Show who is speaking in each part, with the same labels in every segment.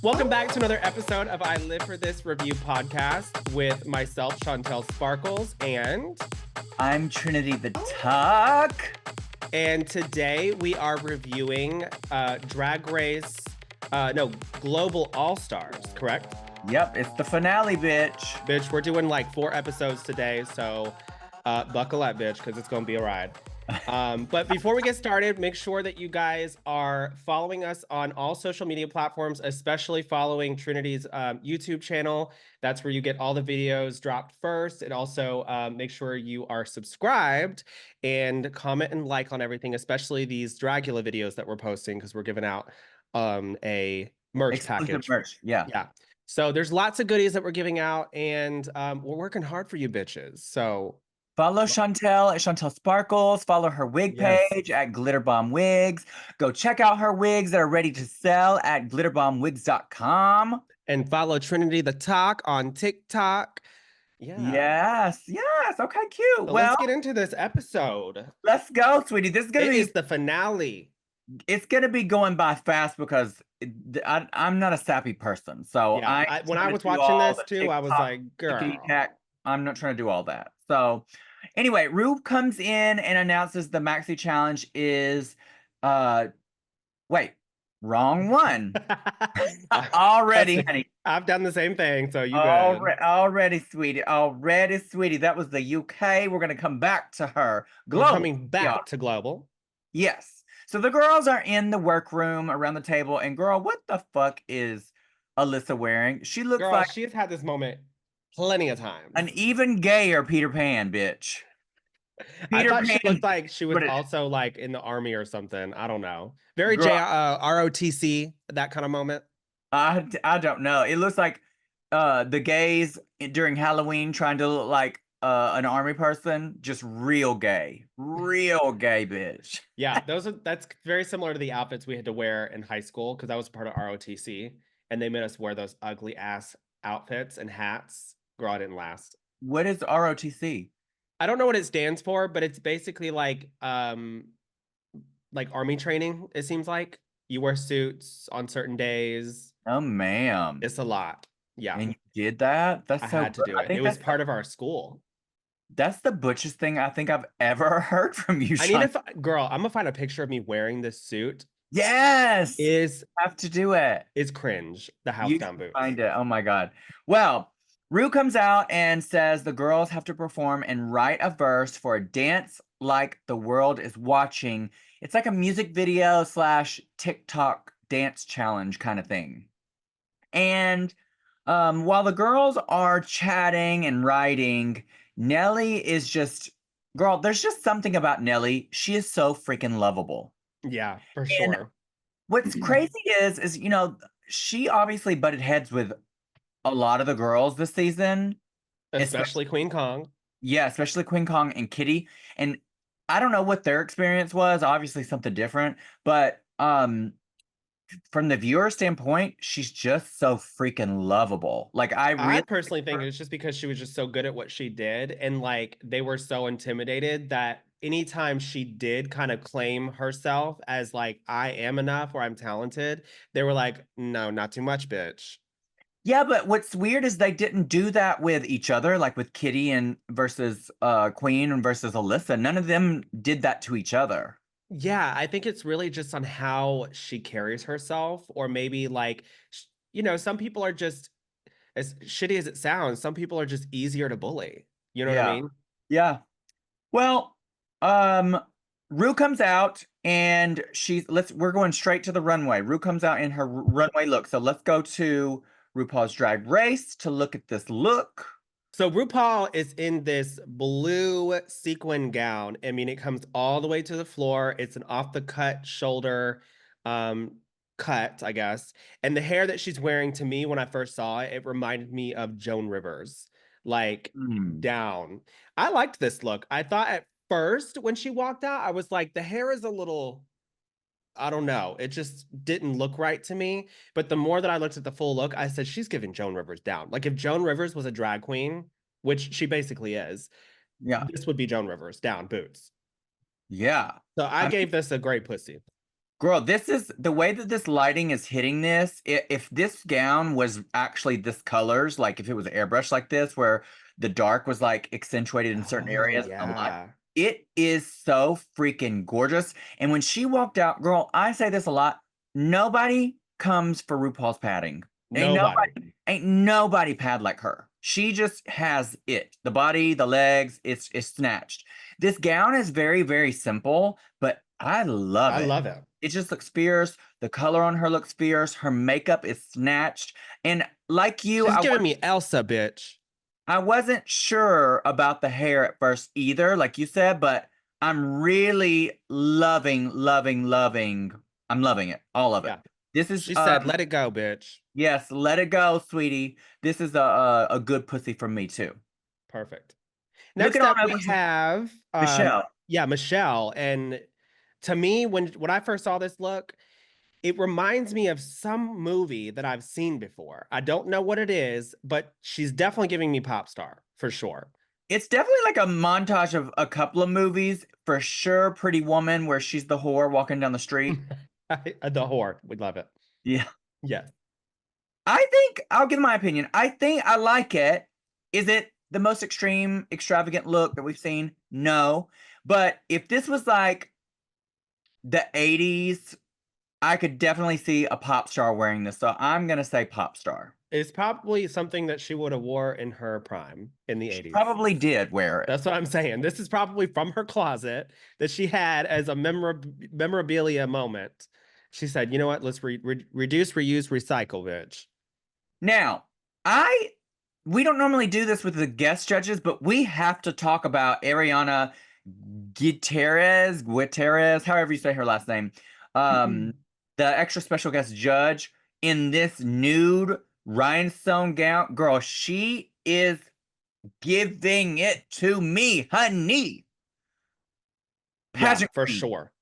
Speaker 1: Welcome back to another episode of I Live for This Review podcast with myself, Chantel Sparkles, and
Speaker 2: I'm Trinity the Tuck.
Speaker 1: And today we are reviewing Drag Race, Global All-Stars, correct?
Speaker 2: Yep, it's the finale, bitch.
Speaker 1: Bitch, we're doing like 4 episodes today, so buckle up, bitch, because it's going to be a ride. But before we get started, make sure that you guys are following us on all social media platforms, especially following Trinity's YouTube channel. That's where you get all the videos dropped first. And also make sure you are subscribed and comment and like on everything, especially these Dragula videos that we're posting because we're giving out a merch package.
Speaker 2: Merch. Yeah.
Speaker 1: So there's lots of goodies that we're giving out, and we're working hard for you bitches. So
Speaker 2: follow Chantel at Chantel Sparkles. Follow her wig page at Glitter Bomb Wigs. Go check out her wigs that are ready to sell at glitterbombwigs.com.
Speaker 1: And follow Trinity the Talk on TikTok.
Speaker 2: Yeah. Yes. Okay, cute.
Speaker 1: So let's get into this episode.
Speaker 2: Let's go, sweetie. This is gonna be
Speaker 1: the finale.
Speaker 2: It's gonna be going by fast because I'm not a sappy person. So
Speaker 1: yeah, when I was watching this too, I was like, girl,
Speaker 2: I'm not trying to do all that. So anyway, Ru comes in and announces the Maxi challenge is wait, wrong one. Already, honey.
Speaker 1: I've done the same thing, so you
Speaker 2: already, sweetie. That was the UK. We're gonna come back to her.
Speaker 1: Global. We're coming back to Global.
Speaker 2: Yes. So the girls are in the workroom around the table, and girl, what the fuck is Alyssa wearing? She looks like
Speaker 1: she's had this moment plenty of times.
Speaker 2: An even gayer Peter Pan, bitch.
Speaker 1: I thought she looked like she was also like in the army or something. I don't know. Very ROTC, that kind of moment.
Speaker 2: I don't know. It looks like the gays during Halloween trying to look like an army person, just real gay bitch.
Speaker 1: Yeah, that's very similar to the outfits we had to wear in high school because I was part of ROTC, and they made us wear those ugly ass outfits and hats. Girl, I didn't last.
Speaker 2: What is ROTC?
Speaker 1: I don't know what it stands for, but it's basically like army training. It seems like you wear suits on certain days.
Speaker 2: Oh, ma'am,
Speaker 1: it's a lot. Yeah,
Speaker 2: and you did that. I
Speaker 1: had to do it. It was part of our school.
Speaker 2: That's the butchest thing I think I've ever heard from you.
Speaker 1: Girl, I'm gonna find a picture of me wearing this suit.
Speaker 2: Yes,
Speaker 1: have
Speaker 2: to do it.
Speaker 1: It's cringe. The house down boots.
Speaker 2: Find it. Oh my god. Well, Ru comes out and says the girls have to perform and write a verse for a dance like the world is watching. It's like a music video / TikTok dance challenge kind of thing. And while the girls are chatting and writing, Nelly is just, girl, there's just something about Nelly. She is so freaking lovable.
Speaker 1: Yeah, for sure.
Speaker 2: And what's crazy is, you know, she obviously butted heads with a lot of the girls this season.
Speaker 1: Especially Queen Kong.
Speaker 2: Yeah, especially Queen Kong and Kitty. And I don't know what their experience was. Obviously something different. But from the viewer standpoint, she's just so freaking lovable. Like I
Speaker 1: personally think it's just because she was just so good at what she did, and like they were so intimidated that anytime she did kind of claim herself as like I am enough or I'm talented, they were like, no, not too much, bitch.
Speaker 2: Yeah, but what's weird is they didn't do that with each other, like with Kitty and versus Queen and versus Alyssa. None of them did that to each other.
Speaker 1: Yeah, I think it's really just on how she carries herself, or maybe like, you know, some people are just, as shitty as it sounds, some people are just easier to bully. You know what I mean?
Speaker 2: Yeah. Well, Ru comes out and we're going straight to the runway. Ru comes out in her runway look. So let's go to RuPaul's Drag Race to look at this look.
Speaker 1: So RuPaul is in this blue sequin gown. I mean, it comes all the way to the floor. It's an off-the-cut shoulder cut, I guess. And the hair that she's wearing, to me, when I first saw it, it reminded me of Joan Rivers, like down. I liked this look. I thought at first when she walked out, I was like, the hair is a little, I don't know. It just didn't look right to me. But the more that I looked at the full look, I said, she's giving Joan Rivers down. Like if Joan Rivers was a drag queen, which she basically is, this would be Joan Rivers down boots.
Speaker 2: Yeah.
Speaker 1: So I gave this a great pussy.
Speaker 2: Girl, this is the way that this lighting is hitting this. If this gown was actually this colors, like if it was airbrush like this, where the dark was like accentuated in certain
Speaker 1: Oh,
Speaker 2: areas, and the light,
Speaker 1: yeah.
Speaker 2: it is so freaking gorgeous. And when she walked out, girl, I say this a lot. Nobody comes for RuPaul's padding.
Speaker 1: Nobody.
Speaker 2: Ain't nobody pad like her. She just has it. The body, the legs, it's snatched. This gown is very, very simple, but I love
Speaker 1: I
Speaker 2: it.
Speaker 1: love it.
Speaker 2: It just looks fierce. The color on her looks fierce. Her makeup is snatched. And like you,
Speaker 1: She's giving me Elsa, bitch.
Speaker 2: I wasn't sure about the hair at first either, like you said, but I'm really loving, loving, loving. I'm loving it. All of it.
Speaker 1: Yeah.
Speaker 2: This is
Speaker 1: She said, let it go, bitch.
Speaker 2: yes, let it go, sweetie. This is a good pussy from me too.
Speaker 1: Perfect.
Speaker 2: Look it
Speaker 1: Next
Speaker 2: on
Speaker 1: up,
Speaker 2: over
Speaker 1: we
Speaker 2: to
Speaker 1: have
Speaker 2: Michelle.
Speaker 1: yeah, Michelle. And to me, when I first saw this look, it reminds me of some movie that I've seen before. I don't know what it is, but she's definitely giving me pop star for sure.
Speaker 2: It's definitely like a montage of a couple of movies. For sure, Pretty Woman, where she's the whore walking down the street.
Speaker 1: The whore. We love it.
Speaker 2: Yeah.
Speaker 1: Yes.
Speaker 2: I think I'll give my opinion. I think I like it. Is it the most extreme, extravagant look that we've seen? No. But if this was like the 80s, I could definitely see a pop star wearing this. So I'm going to say pop star.
Speaker 1: It's probably something that she would have wore in her prime in the
Speaker 2: She
Speaker 1: 80s.
Speaker 2: probably did wear it.
Speaker 1: That's what I'm saying. This is probably from her closet that she had as a memorabilia moment. She said, you know what? Let's reduce, reuse, recycle, bitch.
Speaker 2: Now, we don't normally do this with the guest judges, but we have to talk about Ariana Gutierrez, however you say her last name. The extra special guest judge in this nude rhinestone gown. Girl, she is giving it to me, honey. Pageant
Speaker 1: for
Speaker 2: queen.
Speaker 1: sure.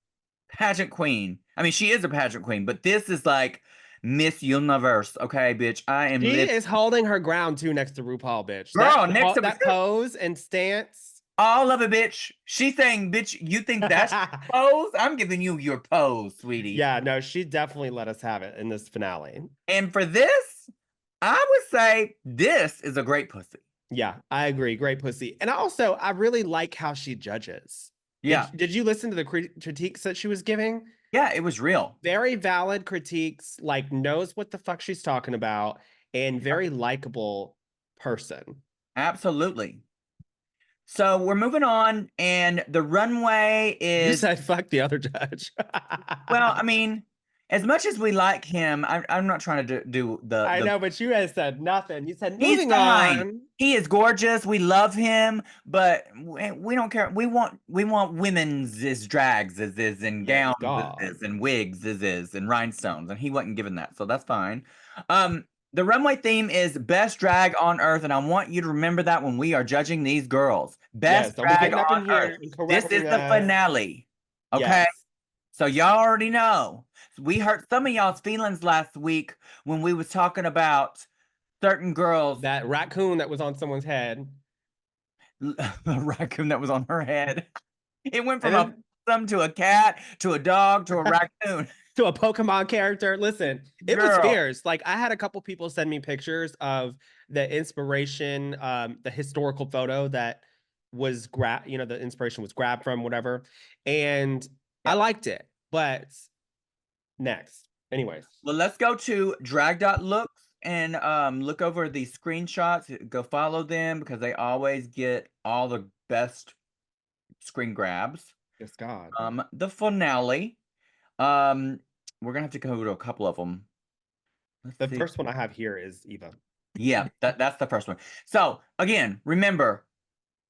Speaker 2: Pageant queen. I mean, she is a pageant queen, but this is like Miss Universe. Okay, bitch. I am
Speaker 1: She is holding her ground too next to RuPaul, bitch.
Speaker 2: Girl, next to
Speaker 1: that pose and stance.
Speaker 2: all of it, bitch. She's saying, bitch, you think that's pose? I'm giving you your pose, sweetie.
Speaker 1: Yeah, no, she definitely let us have it in this finale.
Speaker 2: And for this, I would say this is a great pussy.
Speaker 1: Yeah, I agree. Great pussy. And also, I really like how she judges.
Speaker 2: Yeah.
Speaker 1: Did you listen to the critiques that she was giving?
Speaker 2: Yeah, it was real.
Speaker 1: Very valid critiques, like knows what the fuck she's talking about, and very likable person.
Speaker 2: Absolutely. So we're moving on, and the runway is.
Speaker 1: You said fuck the other judge.
Speaker 2: Well, I mean, as much as we like him, I'm not trying to do the.
Speaker 1: I know, but you guys said nothing. You said
Speaker 2: He's
Speaker 1: moving
Speaker 2: fine.
Speaker 1: on.
Speaker 2: He is gorgeous. We love him, but we don't care. We want women's drags is and gowns is and wigs is and rhinestones, and he wasn't given that, so that's fine. The runway theme is best drag on earth, and I want you to remember that when we are judging these girls. Best drag on earth. This is the finale. Okay. Yes. So y'all already know. We hurt some of y'all's feelings last week when we was talking about certain girls.
Speaker 1: That raccoon that was on someone's head.
Speaker 2: The raccoon that was on her head. It went from a thumb to a cat to a dog to a raccoon.
Speaker 1: To a Pokemon character. Listen, it was fierce. Like, I had a couple people send me pictures of the inspiration, the historical photo that was the inspiration was grabbed from, whatever. And I liked it. But next. Anyways.
Speaker 2: Well, let's go to drag.looks and look over the screenshots. Go follow them because they always get all the best screen grabs.
Speaker 1: Yes, God.
Speaker 2: The finale. We're gonna have to go to a couple of them.
Speaker 1: The first one I have here is Eva.
Speaker 2: Yeah, that's the first one. So again, remember,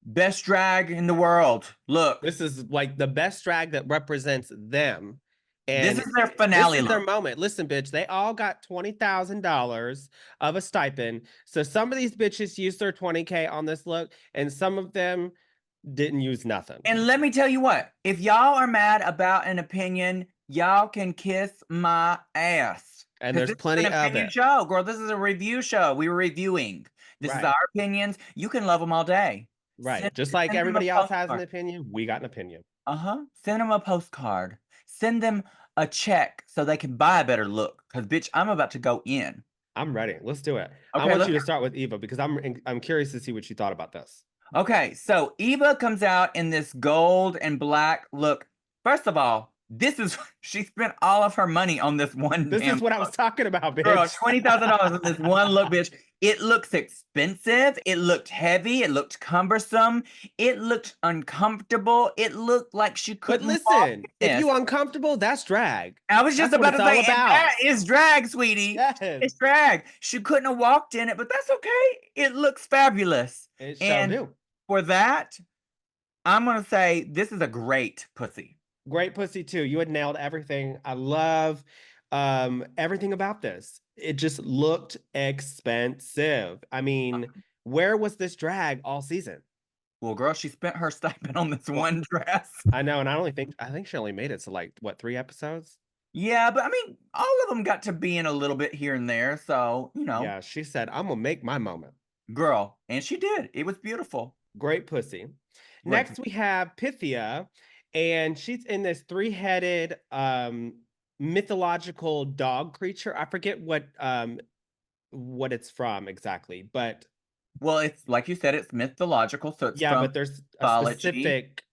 Speaker 2: best drag in the world. Look,
Speaker 1: this is like the best drag that represents them. And
Speaker 2: this is their finale.
Speaker 1: This is their moment. Listen, bitch, they all got $20,000 of a stipend. So some of these bitches used their 20K on this look, and some of them didn't use nothing.
Speaker 2: And let me tell you what, if y'all are mad about an opinion, y'all can kiss my ass.
Speaker 1: And there's plenty of it.
Speaker 2: Show, girl, this is a review show. We're reviewing. This is our opinions. You can love them all day.
Speaker 1: Right. Just like
Speaker 2: Send them a
Speaker 1: everybody else has an
Speaker 2: postcard.
Speaker 1: opinion, we got an opinion.
Speaker 2: Send them a postcard. Send them a check so they can buy a better look. Cause bitch, I'm about to go in.
Speaker 1: I'm ready. Let's do it. I
Speaker 2: Okay,
Speaker 1: want you
Speaker 2: let's.
Speaker 1: to start with Eva because I'm curious to see what you thought about this.
Speaker 2: Okay, so Eva comes out in this gold and black look. First of all, this is she spent all of her money on this one
Speaker 1: This is
Speaker 2: damn
Speaker 1: what I was
Speaker 2: look.
Speaker 1: talking about,
Speaker 2: Girl,
Speaker 1: bitch.
Speaker 2: $20,000 on this one look, bitch. It looks expensive. It looked heavy. It looked cumbersome. It looked uncomfortable. It looked like she
Speaker 1: But
Speaker 2: couldn't walk
Speaker 1: listen,
Speaker 2: in
Speaker 1: if
Speaker 2: this.
Speaker 1: you uncomfortable, that's drag.
Speaker 2: I was just
Speaker 1: That's what
Speaker 2: about
Speaker 1: it's
Speaker 2: to
Speaker 1: all
Speaker 2: say, and
Speaker 1: about.
Speaker 2: that is drag, sweetie.
Speaker 1: Yes.
Speaker 2: It's drag. She couldn't have walked in it, but that's okay. It looks fabulous.
Speaker 1: It shall
Speaker 2: And
Speaker 1: do.
Speaker 2: for that, I'm gonna say this is a great pussy.
Speaker 1: Great pussy too. You had nailed everything. I love everything about this. It just looked expensive. I mean, where was this drag all season?
Speaker 2: Well, girl, she spent her stipend on this
Speaker 1: Well,
Speaker 2: one dress.
Speaker 1: I know, and I think she only made it to like what, 3 episodes?
Speaker 2: Yeah, but I mean, all of them got to be in a little bit here and there. So,
Speaker 1: Yeah, she said, I'm gonna make my moment.
Speaker 2: girl, and she did. It was beautiful.
Speaker 1: Great pussy.
Speaker 2: Great.
Speaker 1: Next we have Pythia, and she's in this three-headed mythological dog creature. I forget what it's from exactly, but
Speaker 2: Well, it's like you said, it's mythological, so it's
Speaker 1: yeah,
Speaker 2: from
Speaker 1: but there's a
Speaker 2: mythology.
Speaker 1: specific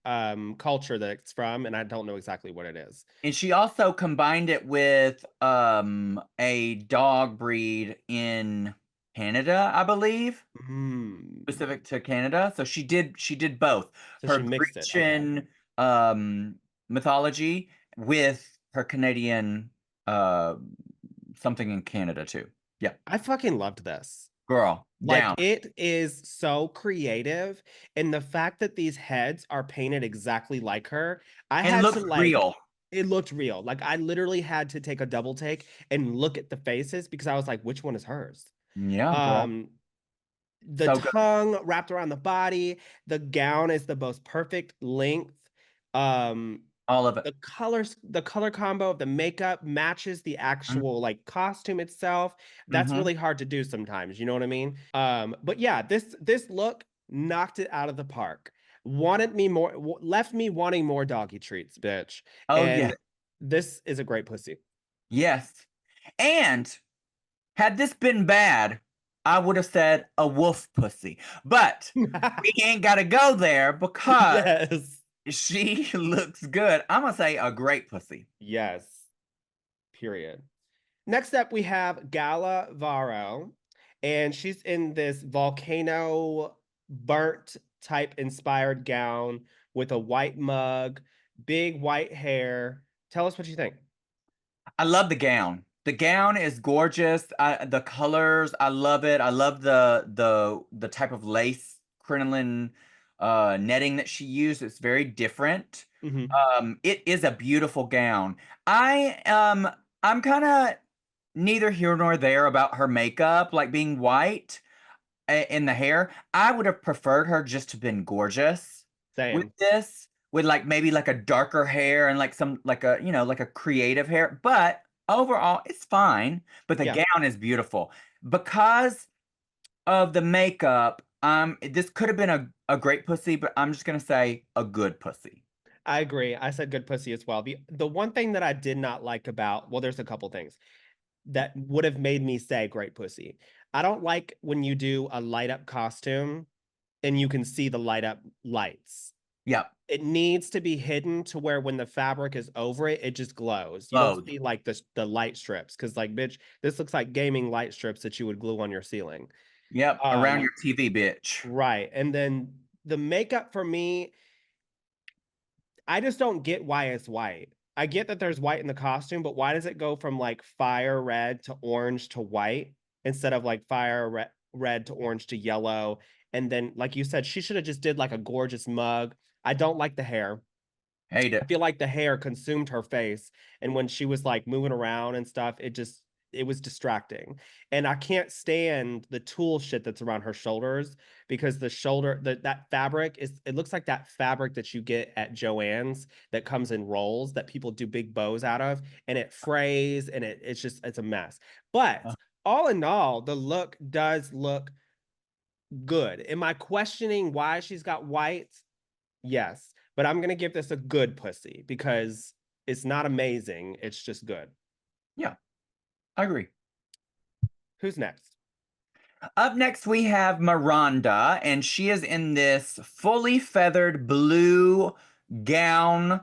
Speaker 1: culture that it's from, and I don't know exactly what it is.
Speaker 2: And she also combined it with a dog breed in Canada, I believe,
Speaker 1: Hmm.
Speaker 2: specific to Canada. So she did both.
Speaker 1: So
Speaker 2: Her
Speaker 1: she mixed it. Okay.
Speaker 2: Grecian um mythology with her Canadian uh something in Canada too. Yeah.
Speaker 1: I fucking loved this.
Speaker 2: Girl,
Speaker 1: Like
Speaker 2: down.
Speaker 1: it is so creative, and the fact that these heads are painted exactly like her, I
Speaker 2: And
Speaker 1: had
Speaker 2: looks
Speaker 1: to like
Speaker 2: real.
Speaker 1: it looked real. Like I literally had to take a double take and look at the faces because I was like, which one is hers?
Speaker 2: Yeah, girl.
Speaker 1: Um, the
Speaker 2: So good.
Speaker 1: tongue wrapped around the body, the gown is the most perfect length. Um,
Speaker 2: All of it.
Speaker 1: the color combo of the makeup matches the actual like costume itself. That's
Speaker 2: Mm-hmm.
Speaker 1: really hard to do sometimes, you know what I mean? But yeah, this look knocked it out of the park. Wanted me more, left me wanting more doggy treats, bitch.
Speaker 2: Oh yeah.
Speaker 1: And this is a great pussy.
Speaker 2: Yes. And had this been bad, I would have said a wolf pussy. But we ain't got to go there because
Speaker 1: Yes.
Speaker 2: she looks good. I'm going to say a great pussy.
Speaker 1: Yes. Period. Next up, we have Gala Varro, and she's in this volcano burnt type inspired gown with a white mug, big white hair. Tell us what you think.
Speaker 2: I love the gown. The gown is gorgeous. The colors, I love it. I love the type of lace crinoline netting that she used. It's very different.
Speaker 1: Hmm.
Speaker 2: It is a beautiful gown. I'm kind of neither here nor there about her makeup, like being white in the hair. I would have preferred her just to been gorgeous with
Speaker 1: Same.
Speaker 2: this, with like maybe like a darker hair and like some like a like a creative hair. But overall, it's fine. But the
Speaker 1: Yeah,
Speaker 2: gown is beautiful because of the makeup. This could have been a great pussy, but I'm just gonna say a good pussy.
Speaker 1: I agree. I said good pussy as well. The one thing that I did not like about, well, there's a couple things that would have made me say great pussy. I don't like when you do a light up costume and you can see the light up lights.
Speaker 2: Yep,
Speaker 1: It needs to be hidden to where when the fabric is over it, it just glows. You don't
Speaker 2: clothes.
Speaker 1: see like the light strips because like bitch, this looks like gaming light strips that you would glue on your ceiling.
Speaker 2: Yep, around
Speaker 1: Um,
Speaker 2: your TV, bitch.
Speaker 1: right. And then the makeup for me, I just don't get why it's white. I get that there's white in the costume, but why does it go from like fire red to orange to white instead of like red to orange to yellow? And then, like you said, she should have just did like a gorgeous mug. I don't like the hair.
Speaker 2: Hate
Speaker 1: I
Speaker 2: it.
Speaker 1: feel like the hair consumed her face. And when she was like moving around and stuff, it was distracting. And I can't stand the tulle shit that's around her shoulders because that fabric it looks like that fabric that you get at Joann's that comes in rolls that people do big bows out of, and it frays and it's a mess. But
Speaker 2: Uh,
Speaker 1: all in all, the look does look good. Am I questioning why she's got white? Yes. But I'm gonna give this a good pussy because it's not amazing. It's just good.
Speaker 2: Yeah, I agree.
Speaker 1: Who's next?
Speaker 2: Up next, we have Miranda, and she is in this fully feathered blue gown,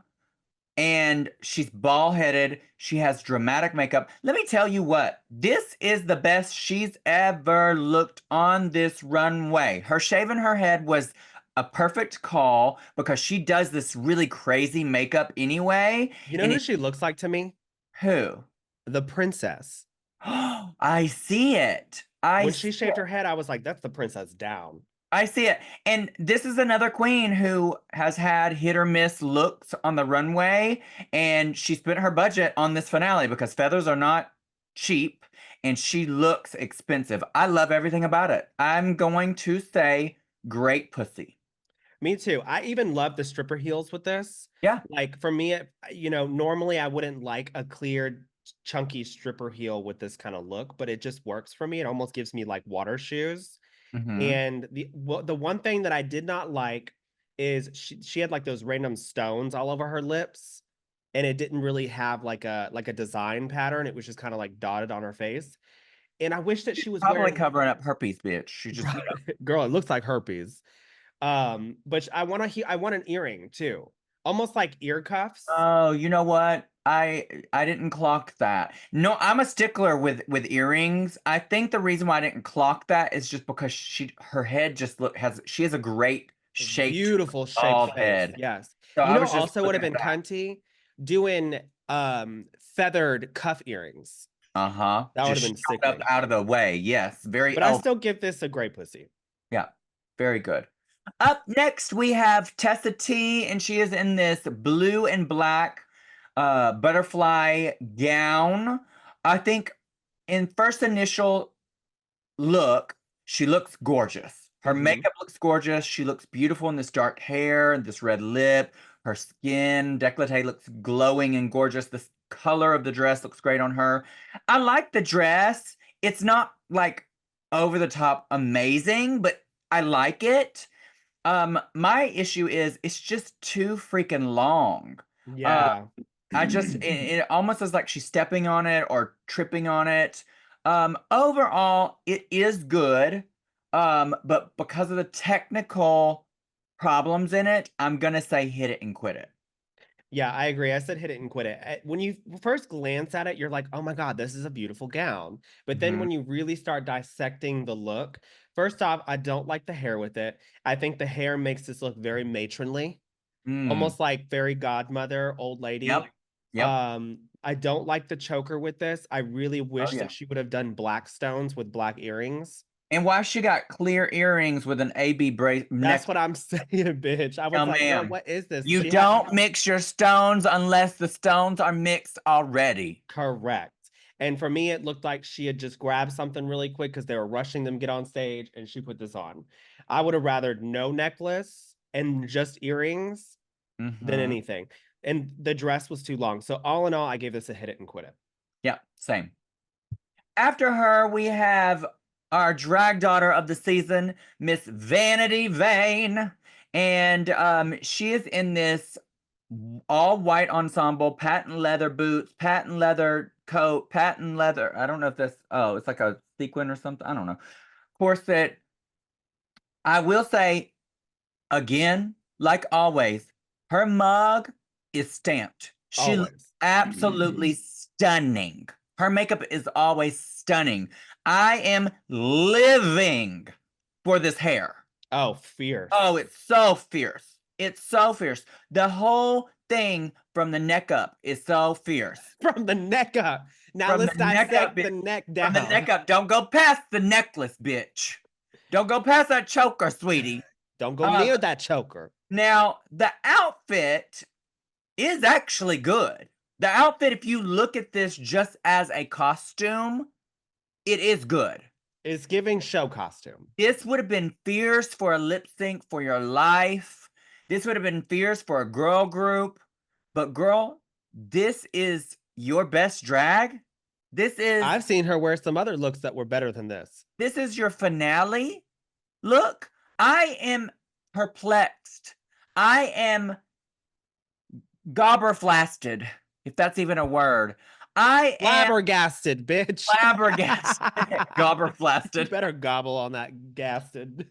Speaker 2: and she's bald headed. She has dramatic makeup. Let me tell you what, this is the best she's ever looked on this runway. Her shaving her head was a perfect call because she does this really crazy makeup anyway.
Speaker 1: You know
Speaker 2: And
Speaker 1: who
Speaker 2: it,
Speaker 1: she looks like to me?
Speaker 2: who?
Speaker 1: The princess.
Speaker 2: I see it. I
Speaker 1: When
Speaker 2: see
Speaker 1: she shaved her head, I was like, that's the princess down.
Speaker 2: I see it. And this is another queen who has had hit or miss looks on the runway. And she spent her budget on this finale because feathers are not cheap and she looks expensive. I love everything about it. I'm going to say great pussy.
Speaker 1: Me too. I even love the stripper heels with this.
Speaker 2: Yeah.
Speaker 1: Like for me, normally I wouldn't like a clear, chunky stripper heel with this kind of look, but it just works for me. It almost gives me like water shoes.
Speaker 2: Mm-hmm.
Speaker 1: And the one thing that I did not like is she had like those random stones all over her lips, and it didn't really have like a design pattern. It was just kind of like dotted on her face. And I wish that she was
Speaker 2: Probably
Speaker 1: wearing
Speaker 2: covering up herpes, bitch. She just,
Speaker 1: girl, it looks like herpes. But I want an earring too. Almost like ear cuffs.
Speaker 2: Oh, you know what? I didn't clock that. No, I'm a stickler with earrings. I think the reason why I didn't clock that is just because her head just she has a great shaped
Speaker 1: Beautiful shaped
Speaker 2: bald
Speaker 1: face.
Speaker 2: head.
Speaker 1: Yes.
Speaker 2: So
Speaker 1: You
Speaker 2: I
Speaker 1: know,
Speaker 2: was just
Speaker 1: also would have
Speaker 2: looking at
Speaker 1: been
Speaker 2: that.
Speaker 1: cunty doing feathered cuff earrings.
Speaker 2: Uh-huh.
Speaker 1: That would
Speaker 2: Just
Speaker 1: have been
Speaker 2: shot up
Speaker 1: sickening.
Speaker 2: out of the way. Yes, very
Speaker 1: But I
Speaker 2: elegant.
Speaker 1: still give this a great pussy.
Speaker 2: Yeah, very good. Up next, we have Tessa T, and she is in this blue and black butterfly gown. I think in first initial look, she looks gorgeous. Her
Speaker 1: Hmm.
Speaker 2: makeup looks gorgeous. She looks beautiful in this dark hair and this red lip. Her skin, décolleté looks glowing and gorgeous. This color of the dress looks great on her. I like the dress. It's not like over the top amazing, but I like it. My issue is it's just too freaking long. Uh,
Speaker 1: Yeah.
Speaker 2: I just it almost is like she's stepping on it or tripping on it. Overall, it is good. But because of the technical problems in it, I'm gonna say hit it and quit it.
Speaker 1: Yeah, I agree. I said hit it and quit it. When you first glance at it, you're like, oh my God, this is a beautiful gown. But then
Speaker 2: Hmm.
Speaker 1: when you really start dissecting the look, first off, I don't like the hair with it. I think the hair makes this look very matronly,
Speaker 2: Mm.
Speaker 1: almost like fairy godmother, old
Speaker 2: Yep.
Speaker 1: lady.
Speaker 2: Yep.
Speaker 1: I don't like the choker with this. I really
Speaker 2: Oh
Speaker 1: wish
Speaker 2: yeah.
Speaker 1: that she would have done black stones with black earrings.
Speaker 2: And why she got clear earrings with an AB brace
Speaker 1: That's
Speaker 2: neck?
Speaker 1: what I'm saying, bitch. I
Speaker 2: No,
Speaker 1: was like, girl,
Speaker 2: ma'am.
Speaker 1: what is this?
Speaker 2: You
Speaker 1: She had
Speaker 2: don't mix your stones unless the stones are mixed already.
Speaker 1: correct. And for me, it looked like she had just grabbed something really quick because they were rushing them to get on stage and she put this on. I would have rather no necklace and just earrings than
Speaker 2: Mm-hmm.
Speaker 1: anything. And the dress was too long. So all in all, I gave this a hit it and quit it.
Speaker 2: Yeah, same. After her, we have our drag daughter of the season, Miss Vanity Vane. And she is in this all white ensemble, patent leather boots, patent leather coat, patent leather. I don't know if this, oh, it's like a sequin or something. I don't know. Corset. I will say, again, like always, her mug is stamped. She looks
Speaker 1: Always.
Speaker 2: absolutely stunning. Her makeup is always stunning. I am living for this hair.
Speaker 1: Oh,
Speaker 2: Oh,
Speaker 1: fierce.
Speaker 2: it's so fierce. It's so fierce. The whole thing from the neck up is so fierce.
Speaker 1: From the neck up. Now
Speaker 2: From the
Speaker 1: let's
Speaker 2: neck up,
Speaker 1: dissect the neck
Speaker 2: from the neck
Speaker 1: down.
Speaker 2: up. Don't go past the necklace, bitch. Don't go past that choker, sweetie.
Speaker 1: Don't go
Speaker 2: Um,
Speaker 1: near that choker.
Speaker 2: Now, the outfit is actually good. The outfit, if you look at this just as a costume, it is good.
Speaker 1: It's giving show costume.
Speaker 2: This would have been fierce for a lip sync for your life. This would have been fierce for a girl group. But girl, this is your best drag. This is
Speaker 1: I've seen her wear some other looks that were better than this.
Speaker 2: this is your finale. Look, I am perplexed. I am gobberflasted, if that's even a word. I am
Speaker 1: Flabbergasted, bitch.
Speaker 2: flabbergasted.
Speaker 1: You
Speaker 2: Gobberflasted.
Speaker 1: better gobble on that gasted.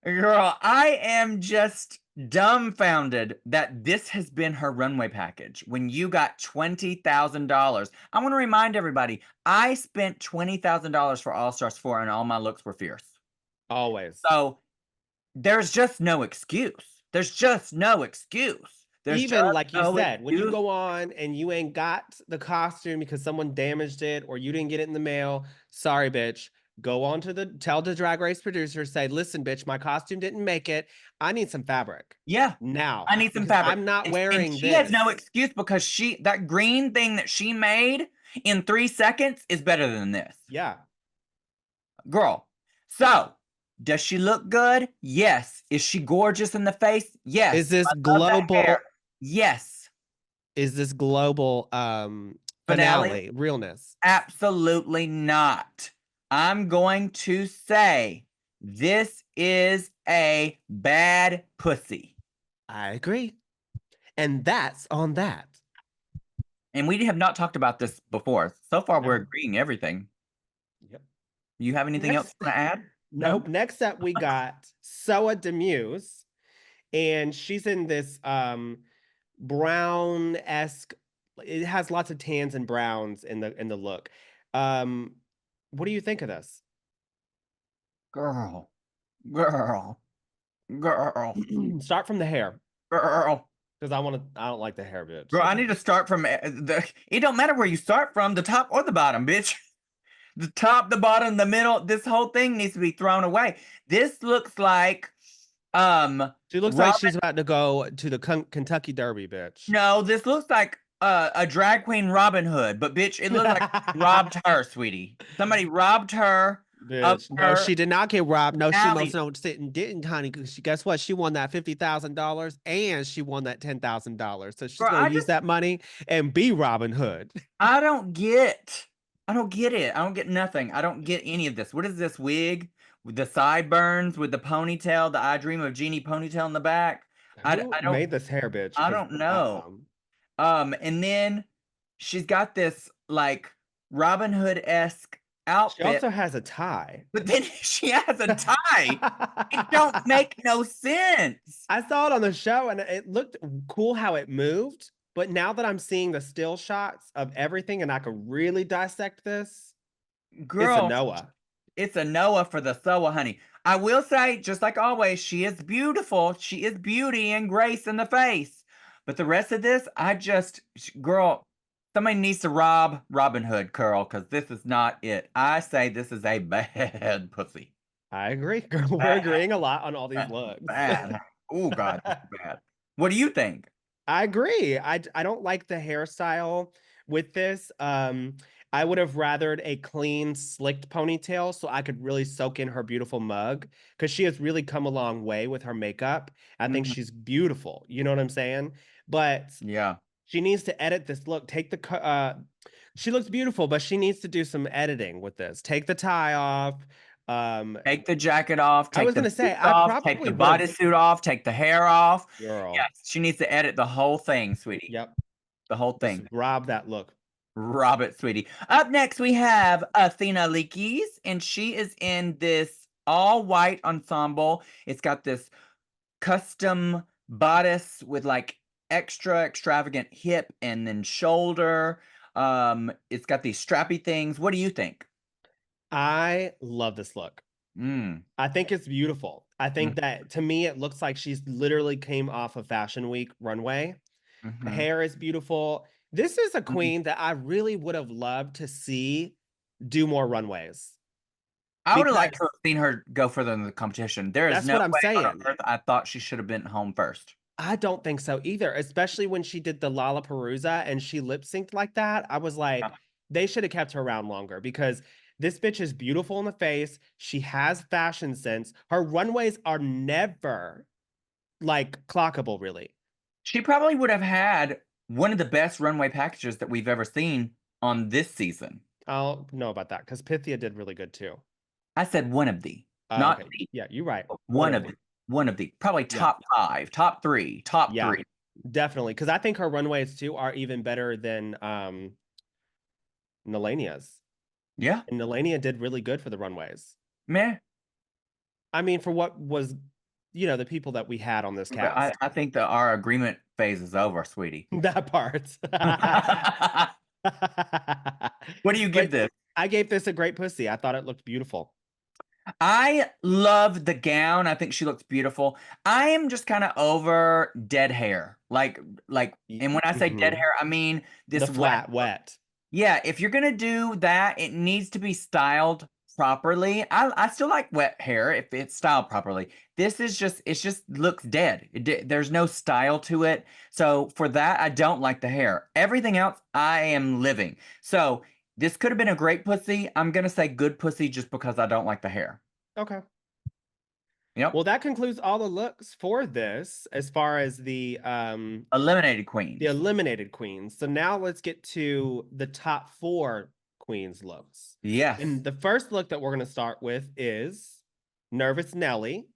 Speaker 2: Girl, I am just dumbfounded that this has been her runway package when you got $20,000. I want to remind everybody, I spent $20,000 for All Stars 4 and all my looks were fierce.
Speaker 1: Always.
Speaker 2: So there's just no excuse. There's just no excuse. There's just
Speaker 1: Even like you
Speaker 2: no
Speaker 1: said, when you
Speaker 2: excuse.
Speaker 1: go on and you ain't got the costume because someone damaged it or you didn't get it in the mail, sorry, bitch. Go on to tell the drag race producer, say, listen, bitch, my costume didn't make it. I need some fabric
Speaker 2: Yeah,
Speaker 1: now
Speaker 2: I need some
Speaker 1: because
Speaker 2: fabric.
Speaker 1: I'm not
Speaker 2: And
Speaker 1: wearing
Speaker 2: she has no
Speaker 1: this.
Speaker 2: excuse because that green thing that she made in 3 seconds is better than this.
Speaker 1: Yeah.
Speaker 2: Girl. So, does she look good? Yes. Is she gorgeous in the face?
Speaker 1: Is
Speaker 2: Yes.
Speaker 1: this
Speaker 2: I love the hair.
Speaker 1: global?
Speaker 2: Yes.
Speaker 1: Is this global
Speaker 2: Finale?
Speaker 1: finale realness?
Speaker 2: Absolutely not. I'm going to say this is a bad pussy.
Speaker 1: I agree. And that's on that.
Speaker 2: And we have not talked about this before. So far, we're
Speaker 1: No.
Speaker 2: agreeing everything.
Speaker 1: Yep.
Speaker 2: You have anything else
Speaker 1: Next,
Speaker 2: you want to add? No?
Speaker 1: nope. Next up, we got Soa Demuse, and she's in this brown-esque. It has lots of tans and browns in the look. Um, what do you think of this?
Speaker 2: Girl. Girl. Girl.
Speaker 1: Start from the hair
Speaker 2: Girl.
Speaker 1: because I don't like the hair, bitch.
Speaker 2: Girl, I need to start from it don't matter where you start from, the top or the bottom, bitch. The top, the bottom, the middle, this whole thing needs to be thrown away. This looks like
Speaker 1: She looks like
Speaker 2: Robin.
Speaker 1: she's about to go to the Kentucky Derby, bitch.
Speaker 2: No, this looks like a drag queen Robin Hood, but bitch, it looks like robbed her, sweetie. Somebody robbed her of
Speaker 1: Bitch, no,
Speaker 2: her
Speaker 1: she did not get robbed. No, she most
Speaker 2: alley.
Speaker 1: no didn't, honey. Because guess what? She won that $50,000 and she won that $10,000. So she's
Speaker 2: Girl,
Speaker 1: gonna use that money and be Robin Hood.
Speaker 2: I don't get I don't get it. I don't get nothing. I don't get any of this. What is this wig with the sideburns, with the ponytail, the I Dream of Jeannie ponytail in the back?
Speaker 1: Who
Speaker 2: I don't
Speaker 1: made this hair, bitch?
Speaker 2: I
Speaker 1: Because
Speaker 2: don't know. And then she's got this like Robin Hood-esque
Speaker 1: she
Speaker 2: outfit,
Speaker 1: also has a tie.
Speaker 2: but then she has a tie. It don't make no sense.
Speaker 1: I saw it on the show and it looked cool how it moved. But now that I'm seeing the still shots of everything and I can really dissect this, it's a
Speaker 2: Girl,
Speaker 1: Noah.
Speaker 2: it's a Noah for the Soa, honey. I will say, just like always, she is beautiful. She is beauty and grace in the face. But the rest of this, girl, somebody needs to rob Robin Hood, Curl, because this is not it. I say this is a bad pussy.
Speaker 1: I agree. We're
Speaker 2: Bad,
Speaker 1: agreeing a lot on all these
Speaker 2: bad,
Speaker 1: looks.
Speaker 2: bad. Oh, God, this is bad. What do you think?
Speaker 1: I agree. I don't like the hairstyle with this. I would have rathered a clean, slicked ponytail so I could really soak in her beautiful mug because she has really come a long way with her makeup. I think
Speaker 2: Mhm.
Speaker 1: she's beautiful. You know what I'm saying? But
Speaker 2: Yeah.
Speaker 1: she needs to edit this look. She looks beautiful, but she needs to do some editing with this. Take the tie off. Um,
Speaker 2: Take the jacket off,
Speaker 1: I
Speaker 2: take
Speaker 1: was
Speaker 2: the
Speaker 1: gonna say
Speaker 2: boots
Speaker 1: I
Speaker 2: off, take
Speaker 1: probably
Speaker 2: the
Speaker 1: would have,
Speaker 2: bodysuit off, take the hair off.
Speaker 1: girl.
Speaker 2: Yes, she needs to edit the whole thing, sweetie.
Speaker 1: Yep,
Speaker 2: The whole
Speaker 1: just
Speaker 2: thing.
Speaker 1: rob that look.
Speaker 2: Rob it, sweetie. Up next, we have Athena Leakes, and she is in this all white ensemble. It's got this custom bodice with like extra extravagant hip and then shoulder. It's got these strappy things. What do you think?
Speaker 1: I love this look.
Speaker 2: Mm.
Speaker 1: I think it's beautiful. I think
Speaker 2: Mm.
Speaker 1: that to me, it looks like she's literally came off of Fashion Week runway. The
Speaker 2: Mm-hmm.
Speaker 1: hair is beautiful. This is a
Speaker 2: Mm-hmm.
Speaker 1: queen that I really would have loved to see do more runways
Speaker 2: I would have liked to
Speaker 1: because
Speaker 2: have seen her go further in the competition. There is
Speaker 1: that's
Speaker 2: no
Speaker 1: what I'm
Speaker 2: way on
Speaker 1: saying.
Speaker 2: earth I thought she should have been home first.
Speaker 1: I don't think so either, especially when she did the Lollapalooza and she lip synced like that. I was
Speaker 2: Yeah.
Speaker 1: like, they should have kept her around longer because this bitch is beautiful in the face. She has fashion sense. Her runways are never like clockable, really.
Speaker 2: She probably would have had one of the best runway packages that we've ever seen on this season.
Speaker 1: I don't know about that because Pythia did really good too.
Speaker 2: I said one of the. Not
Speaker 1: Okay.
Speaker 2: the,
Speaker 1: Yeah, you're right. One
Speaker 2: one
Speaker 1: of
Speaker 2: of
Speaker 1: the.
Speaker 2: the, one of the, probably
Speaker 1: Yeah.
Speaker 2: top five, top three, top
Speaker 1: Yeah.
Speaker 2: three.
Speaker 1: Definitely. Because I think her runways too are even better than Melania's.
Speaker 2: Yeah,
Speaker 1: And Melania did really good for the runways.
Speaker 2: meh.
Speaker 1: I mean, for what was, the people that we had on this
Speaker 2: But I,
Speaker 1: cast.
Speaker 2: I think that our agreement phase is over, sweetie.
Speaker 1: That part.
Speaker 2: What do you give
Speaker 1: But
Speaker 2: this?
Speaker 1: I gave this a great pussy. I thought it looked beautiful.
Speaker 2: I love the gown. I think she looks beautiful. I am just kind of over dead hair. And when I say dead
Speaker 1: Mhm.
Speaker 2: hair, I mean
Speaker 1: The
Speaker 2: this wet.
Speaker 1: flat, wet.
Speaker 2: Yeah, if you're gonna do that, it needs to be styled properly. I still like wet hair if it's styled properly. This is just it's just looks dead. There's no style to it. So for that, I don't like the hair. Everything else, I am living. So this could have been a great pussy. I'm gonna say good pussy just because I don't like the hair.
Speaker 1: Okay.
Speaker 2: Yep.
Speaker 1: Well, that concludes all the looks for this as far as
Speaker 2: Eliminated
Speaker 1: the
Speaker 2: queens.
Speaker 1: eliminated queens. So now let's get to the top four queens looks.
Speaker 2: Yes.
Speaker 1: And the first look that we're going to start with is Nervous Nelly,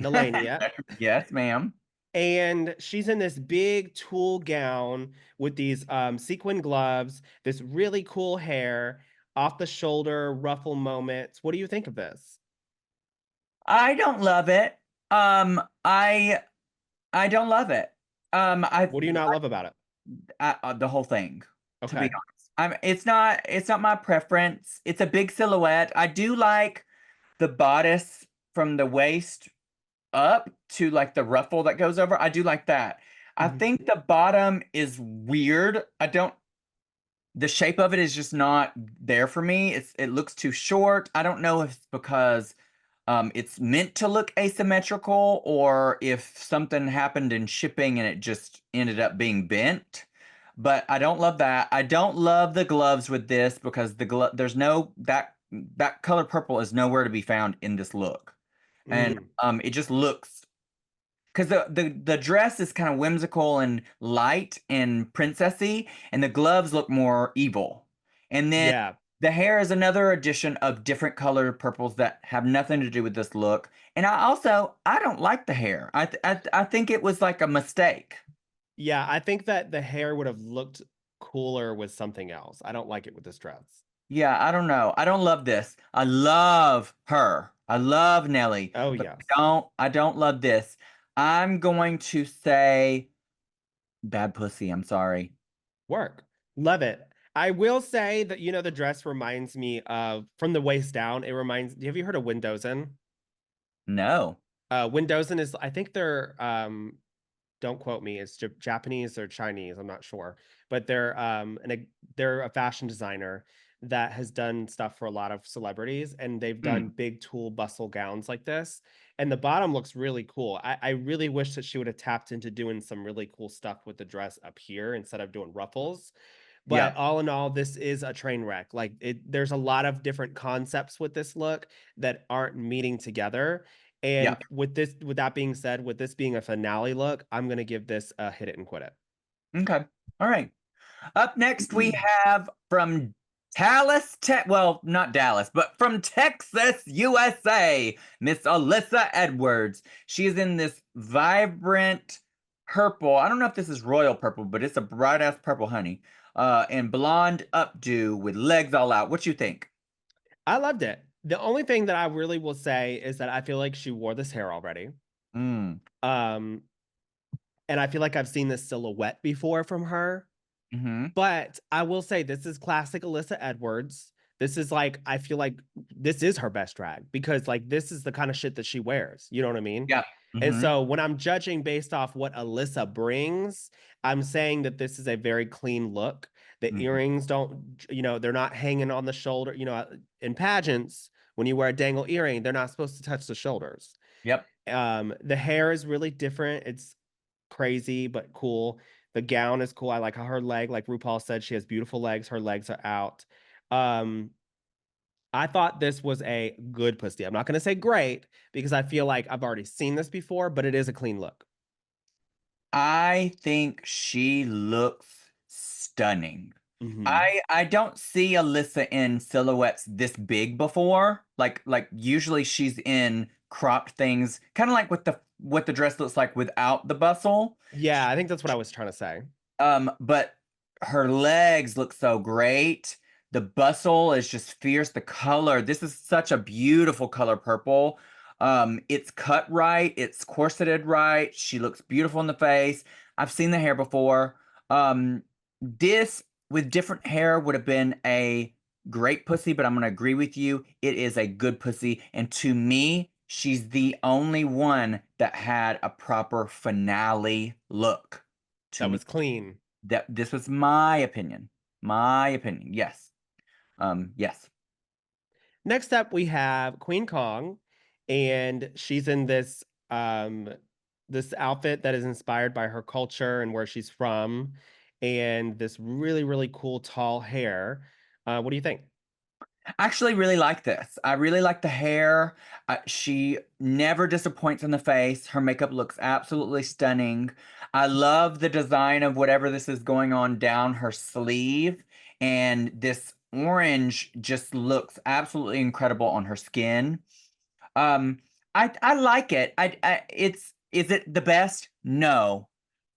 Speaker 1: Melania.
Speaker 2: Yes, ma'am.
Speaker 1: And she's in this big tulle gown with these sequin gloves, this really cool hair, off the shoulder ruffle moments. What do you think of this?
Speaker 2: I don't love it. I don't love it. I
Speaker 1: What do you not love about it?
Speaker 2: the whole thing, to be
Speaker 1: Okay.
Speaker 2: honest. It's not my preference. It's a big silhouette. I do like the bodice from the waist up to like the ruffle that goes over. I do like that. I
Speaker 1: Mhm.
Speaker 2: think the bottom is weird. I don't The shape of it is just not there for me. It looks too short. I don't know if it's because it's meant to look asymmetrical or if something happened in shipping and it just ended up being bent. But I don't love that. I don't love the gloves with this because there's no that color purple is nowhere to be found in this look. And
Speaker 1: Mm,
Speaker 2: it just looks because the dress is kind of whimsical and light and princessy, and the gloves look more evil. And then
Speaker 1: yeah.
Speaker 2: the hair is another addition of different colored purples that have nothing to do with this look. And I don't like the hair. I think it was like a mistake.
Speaker 1: Yeah, I think that the hair would have looked cooler with something else. I don't like it with this dress.
Speaker 2: Yeah, I don't know. I don't love this. I love her. I love Nelly,
Speaker 1: Oh,
Speaker 2: but
Speaker 1: yes.
Speaker 2: I don't love this. I'm going to say bad pussy. I'm sorry.
Speaker 1: Work. Love it. I will say that, the dress reminds me of, from the waist down, have you heard of Windowsin?
Speaker 2: No.
Speaker 1: Windowsin is, I think they're, don't quote me, it's Japanese or Chinese, I'm not sure. But they're a fashion designer that has done stuff for a lot of celebrities, and they've done
Speaker 2: Hmm.
Speaker 1: big tulle bustle gowns like this. And the bottom looks really cool. I really wish that she would have tapped into doing some really cool stuff with the dress up here instead of doing ruffles. But
Speaker 2: Yep.
Speaker 1: all in all, this is a train wreck. Like there's a lot of different concepts with this look that aren't meeting together. And
Speaker 2: Yep.
Speaker 1: with that being said, with this being a finale look, I'm gonna give this a hit it and quit
Speaker 2: Okay. All right. Up next, we
Speaker 1: it.
Speaker 2: have from well, not Dallas, but from Texas, USA, Miss Alyssa Edwards. She is in this vibrant purple. I don't know if this is royal purple, but it's a bright ass purple, honey. And blonde updo with legs all out. What you think?
Speaker 1: I loved it. The only thing that I really will say is that I feel like she wore this hair already.
Speaker 2: Mm.
Speaker 1: Um, and I feel like I've seen this silhouette before from her.
Speaker 2: Mm-hmm.
Speaker 1: But I will say this is classic Alyssa Edwards. This is like I feel like this is her best drag because like this is the kind of shit that she wears. You know what I mean?
Speaker 2: Yep.
Speaker 1: And
Speaker 2: Mm-hmm.
Speaker 1: so when I'm judging based off what Alyssa brings, I'm saying that this is a very clean look. The
Speaker 2: Mm-hmm.
Speaker 1: earrings don't, they're not hanging on the shoulder. In pageants, when you wear a dangle earring, they're not supposed to touch the shoulders.
Speaker 2: Yep.
Speaker 1: The hair is really different. It's crazy but cool. The gown is cool. I like how her leg, like RuPaul said, she has beautiful legs. Her legs are out. Um, I thought this was a good pussy. I'm not going to say great because I feel like I've already seen this before, but it is a clean look.
Speaker 2: I think she looks stunning.
Speaker 1: Hmm.
Speaker 2: I don't see Alyssa in silhouettes this big before. Like usually she's in cropped things, kind of like what the dress looks like without the bustle.
Speaker 1: Yeah, I think that's what I was trying to say.
Speaker 2: But her legs look so great. The bustle is just fierce. The color, this is such a beautiful color purple. It's cut right, it's corseted right. She looks beautiful in the face. I've seen the hair before. This with different hair would have been a great pussy, but I'm gonna agree with you. It is a good pussy, and to me, she's the only one that had a proper finale look. To
Speaker 1: That
Speaker 2: me,
Speaker 1: was clean.
Speaker 2: that this was my opinion. My opinion. Yes. Yes.
Speaker 1: Next up, we have Queen Kong, and she's in um this outfit that is inspired by her culture and where she's from, and this really, really cool tall hair. What do you think?
Speaker 2: I actually really like this. I really like the hair. She never disappoints in the face. Her makeup looks absolutely stunning. I love the design of whatever this is going on down her sleeve. And this orange just looks absolutely incredible on her skin. Um, I like it. Is it the best? No.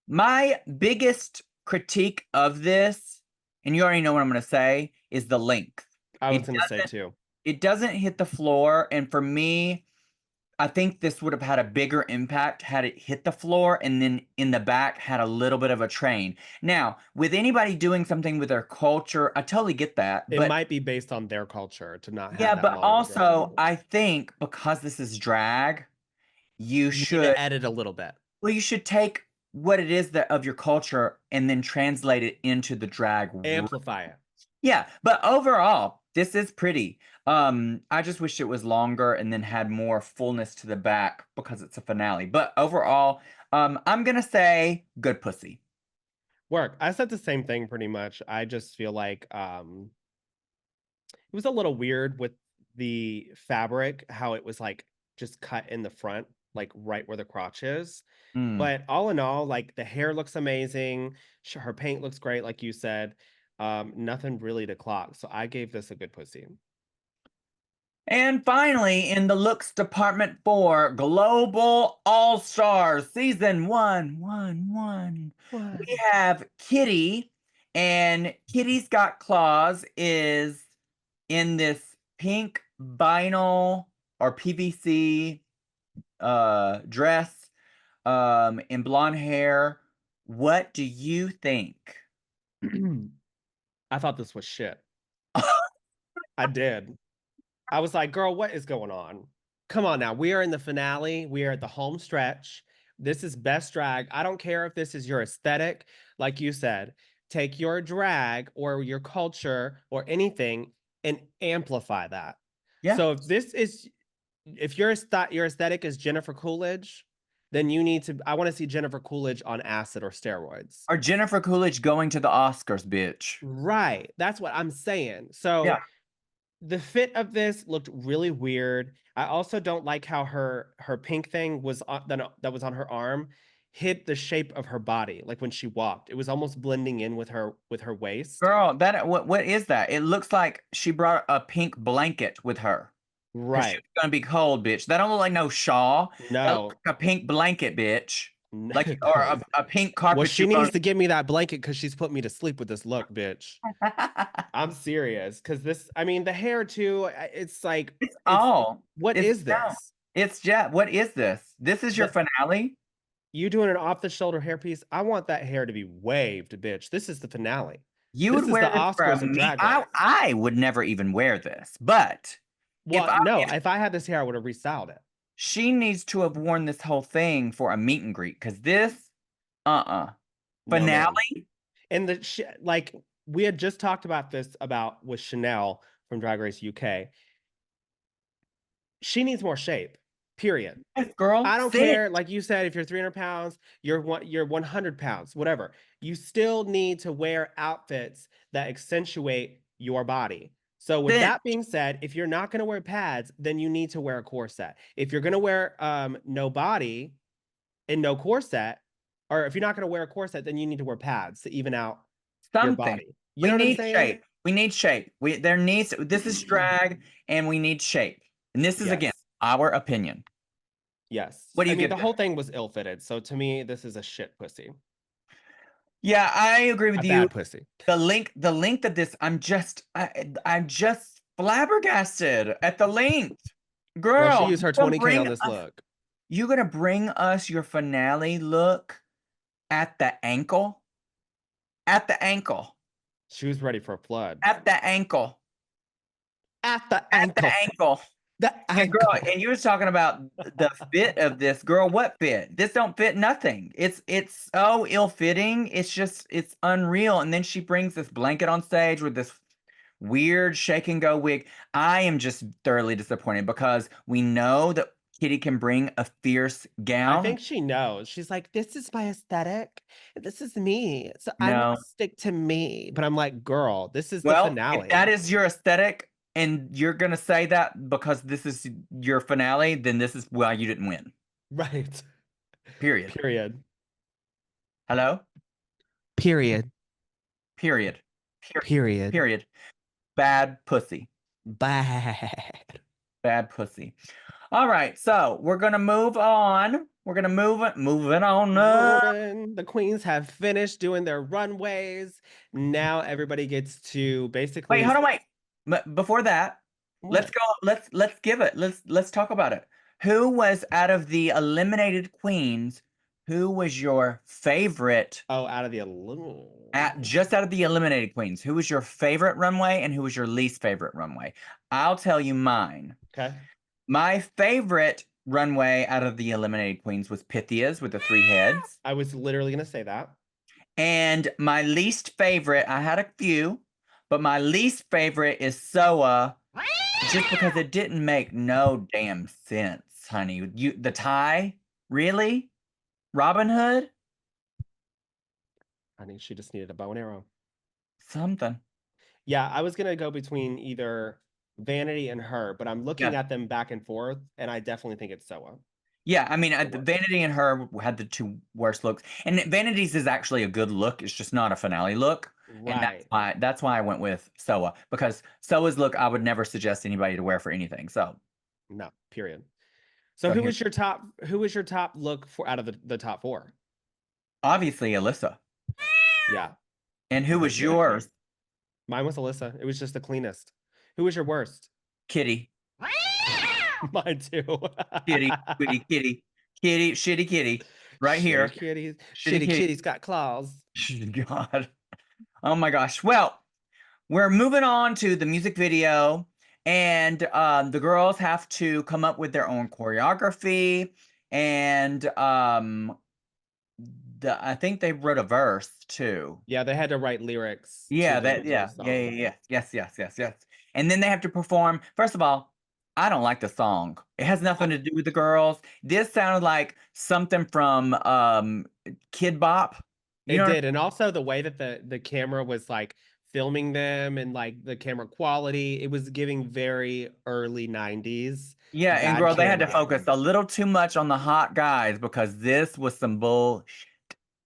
Speaker 2: My biggest critique of this, and you already know what I'm going to say, is the length.
Speaker 1: I
Speaker 2: It
Speaker 1: was gonna say
Speaker 2: doesn't
Speaker 1: too.
Speaker 2: it doesn't hit the floor, and for me, I think this would have had a bigger impact had it hit the floor and then in the back had a little bit of a train. Now, with anybody doing something with their culture, I totally get that,
Speaker 1: It
Speaker 2: but
Speaker 1: might be based on their culture to not have
Speaker 2: yeah,
Speaker 1: that
Speaker 2: but
Speaker 1: long of a dress.
Speaker 2: also I think because this is drag, you
Speaker 1: You need
Speaker 2: should
Speaker 1: to edit a little bit.
Speaker 2: well, you should take what it is that of your culture and then translate it into the drag.
Speaker 1: Amplify it.
Speaker 2: Yeah, but overall, this is pretty. I just wish it was longer and then had more fullness to the back because it's a finale. But overall, I'm gonna say good pussy.
Speaker 1: Work. I said the same thing pretty much. I just feel like it was a little weird with the fabric, how it was like just cut in the front, like right where the crotch is.
Speaker 2: Mm.
Speaker 1: But all in all, like the hair looks amazing. Her paint looks great, like you said. Nothing really to clock. So I gave this a good pussy.
Speaker 2: And finally, in the looks department for Global All Stars Season 1, we
Speaker 1: What?
Speaker 2: have Kitty, and Kitty's Got Claws is in this pink vinyl or PVC dress in blonde hair. What do you think?
Speaker 1: I thought this was shit. I did. I was like, girl, what is going on? Come on now. We are in the finale. We are at the home stretch. This is best drag. I don't care if this is your aesthetic. Like you said, take your drag or your culture or anything and amplify that.
Speaker 2: Yeah.
Speaker 1: So if your aesthetic is Jennifer Coolidge, then you need to, I want to see Jennifer Coolidge on acid or steroids.
Speaker 2: Or Jennifer Coolidge going to the Oscars, bitch.
Speaker 1: Right. That's what I'm saying.
Speaker 2: Yeah.
Speaker 1: So the fit of this looked really weird. I also don't like how her pink thing was that was on her arm hid the shape of her body. Like when she walked, it was almost blending in with her waist.
Speaker 2: Girl, that what is that? It looks like she brought a pink blanket with her. Cause she
Speaker 1: Right.
Speaker 2: was gonna be cold, bitch. That don't look like no shawl. That looks
Speaker 1: No.
Speaker 2: like a pink blanket, bitch. Like or
Speaker 1: No.
Speaker 2: a pink
Speaker 1: Well,
Speaker 2: carpet
Speaker 1: she
Speaker 2: you
Speaker 1: needs
Speaker 2: on.
Speaker 1: to give me that blanket because she's put me to sleep with this look, bitch. I'm serious. Because I mean, the hair too, it's like,
Speaker 2: It's
Speaker 1: it's,
Speaker 2: all.
Speaker 1: what
Speaker 2: It's
Speaker 1: is
Speaker 2: no.
Speaker 1: this?
Speaker 2: It's Jet. What is this? This is your
Speaker 1: The,
Speaker 2: finale?
Speaker 1: you doing an off the shoulder hairpiece? I want that hair to be waved, bitch. This is the finale.
Speaker 2: You
Speaker 1: This
Speaker 2: would
Speaker 1: is the
Speaker 2: wear this for a
Speaker 1: Oscars of
Speaker 2: meet.
Speaker 1: Drag Race.
Speaker 2: I would never even wear this. But if
Speaker 1: Well, no, if I had this hair, I would have restyled it.
Speaker 2: she needs to have worn this whole thing for a meet and greet, because this,
Speaker 1: No, ma'am.
Speaker 2: finale.
Speaker 1: And like we had just talked about this about with Chanel from Drag Race UK. She needs more shape. Period.
Speaker 2: Yes, girl,
Speaker 1: I don't
Speaker 2: sit.
Speaker 1: care, like you said, if you're 300 pounds, you're 100 pounds, whatever. You still need to wear outfits that accentuate your body. So with
Speaker 2: Sit.
Speaker 1: that being said, if you're not going to wear pads, then you need to wear a corset. If you're going to wear no body and no corset, or if you're not going to wear a corset, then you need to wear pads to even out your
Speaker 2: Something.
Speaker 1: body. You
Speaker 2: We
Speaker 1: know what I'm
Speaker 2: need
Speaker 1: saying?
Speaker 2: shape. We need shape. This is drag and we need shape. And this is again
Speaker 1: Yes.
Speaker 2: our opinion.
Speaker 1: Yes.
Speaker 2: What do
Speaker 1: I
Speaker 2: you
Speaker 1: mean,
Speaker 2: give
Speaker 1: the
Speaker 2: this?
Speaker 1: whole thing was ill-fitted. So to me, this is a shit pussy.
Speaker 2: Yeah, I agree
Speaker 1: A
Speaker 2: with you.
Speaker 1: bad pussy.
Speaker 2: The length of this, I'm just flabbergasted at the length.
Speaker 1: Girl, she
Speaker 2: Girl,
Speaker 1: used her 20K on this look.
Speaker 2: you gonna bring us your finale look at the ankle? At the ankle.
Speaker 1: She was ready for a flood.
Speaker 2: At the ankle.
Speaker 1: At the
Speaker 2: At the
Speaker 1: ankle.
Speaker 2: ankle.
Speaker 1: The
Speaker 2: And girl,
Speaker 1: ankle.
Speaker 2: and you was talking about the fit of this. Girl, what fit? This don't fit nothing. It's so ill-fitting. It's unreal. And then she brings this blanket on stage with this weird shake and go wig. I am just thoroughly disappointed because we know that Kitty can bring a fierce
Speaker 1: I
Speaker 2: gown.
Speaker 1: think she knows. She's like, this is my aesthetic. This is me. So I'm
Speaker 2: No.
Speaker 1: gonna stick to me. But I'm like, girl, this is the
Speaker 2: Well, if that
Speaker 1: finale.
Speaker 2: is your aesthetic and you're gonna say that because this is your finale, then this is why you didn't win.
Speaker 1: Right.
Speaker 2: Period.
Speaker 1: Period.
Speaker 2: Hello?
Speaker 1: Period.
Speaker 2: Period. Period.
Speaker 1: Period.
Speaker 2: Period. Bad pussy.
Speaker 1: Bad.
Speaker 2: Bad pussy. All right, so we're gonna move on. We're gonna moving on up.
Speaker 1: Moving. The queens have finished doing their runways. Now everybody gets to
Speaker 2: Wait,
Speaker 1: basically
Speaker 2: hold on, wait. Before that, let's
Speaker 1: what?
Speaker 2: go. Let's give it. Let's talk about it. Who was out of the eliminated queens? Who was your favorite
Speaker 1: Oh, out of the aluminum.
Speaker 2: just out of the eliminated queens? Who was your favorite runway and who was your least favorite runway? I'll tell you mine.
Speaker 1: Okay.
Speaker 2: My favorite runway out of the eliminated queens was Pythia's with the 3 heads.
Speaker 1: I was literally gonna say that.
Speaker 2: And my least favorite, I had a few, but my least favorite is Soa, just because it didn't make no damn sense, honey. The tie? Really? Robin Hood?
Speaker 1: I think she just needed a bow and arrow.
Speaker 2: Something.
Speaker 1: Yeah, I was gonna go between either Vanity and her, but I'm looking
Speaker 2: Yeah.
Speaker 1: at them back and forth, and I definitely think it's Soa.
Speaker 2: Yeah, I mean,
Speaker 1: The worst.
Speaker 2: Vanity and her had the 2 worst looks. And Vanity's is actually a good look. It's just not a finale look. And
Speaker 1: Right.
Speaker 2: that's why I went with Soa, because Soa's look I would never suggest anybody to wear for anything. So
Speaker 1: No, period. So
Speaker 2: so
Speaker 1: who
Speaker 2: here,
Speaker 1: was your top look for out of the top four?
Speaker 2: obviously Alyssa.
Speaker 1: Yeah.
Speaker 2: And who was
Speaker 1: Agreed.
Speaker 2: yours?
Speaker 1: Mine was Alyssa. It was just the cleanest. Who was your worst?
Speaker 2: Kitty.
Speaker 1: Mine too.
Speaker 2: Kitty, kitty, kitty, kitty, shitty kitty. Right here.
Speaker 1: Shitty kitties.
Speaker 2: Shitty
Speaker 1: Shitty
Speaker 2: kitty.
Speaker 1: kitty's got claws.
Speaker 2: God. Oh my gosh. Well, we're moving on to the music video, and the girls have to come up with their own choreography, and I think they wrote a verse too.
Speaker 1: Yeah, they had to write lyrics
Speaker 2: Yeah,
Speaker 1: to the song.
Speaker 2: yes. And then they have to perform. First of all, I don't like the song. It has nothing to do with the girls. This sounded like something from Kid Bop. You
Speaker 1: It
Speaker 2: know,
Speaker 1: did, and also the way that the camera was like filming them and like the camera quality, it was giving very early 90s.
Speaker 2: yeah, and
Speaker 1: Bad
Speaker 2: girl, they had to
Speaker 1: camera.
Speaker 2: focus a little too much on the hot guys because this was some bull.